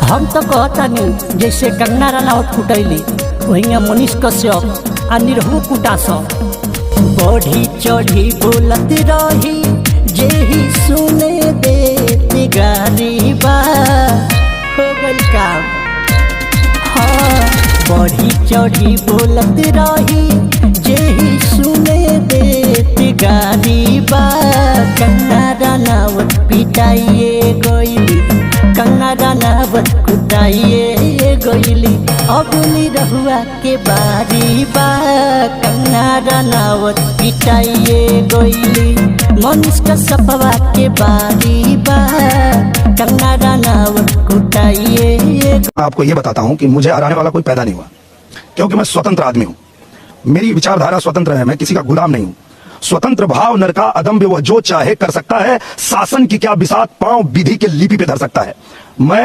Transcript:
हम तो कहतानी जैसे कंगना रनावत कुटैली वही मनीष कश्यप आ निरहू कुटास बढ़ी चढ़ी बोलत रही जेही सुने दे गारी बा हो गई काम। हाँ बढ़ी चढ़ी बोलत रही जेही सुने दे गारी बा कंगना रनावत पिटाइए गईली कंगना रनावत कुटाइए गईली अब निरहुआ के बारी बा कंगना रनावत पिटाइए गईली मनीष कश्यपवा के बारी बा कंगना रनावत कुटाइए। आपको ये बताता हूँ कि मुझे हराने वाला कोई पैदा नहीं हुआ क्योंकि मैं स्वतंत्र आदमी हूँ। मेरी विचारधारा स्वतंत्र है, मैं किसी का गुलाम नहीं हूँ। स्वतंत्र भाव नर का अदम्य वह जो चाहे कर सकता है, शासन की क्या बिसात पांव विधि के लिपि पे धर सकता है। मैं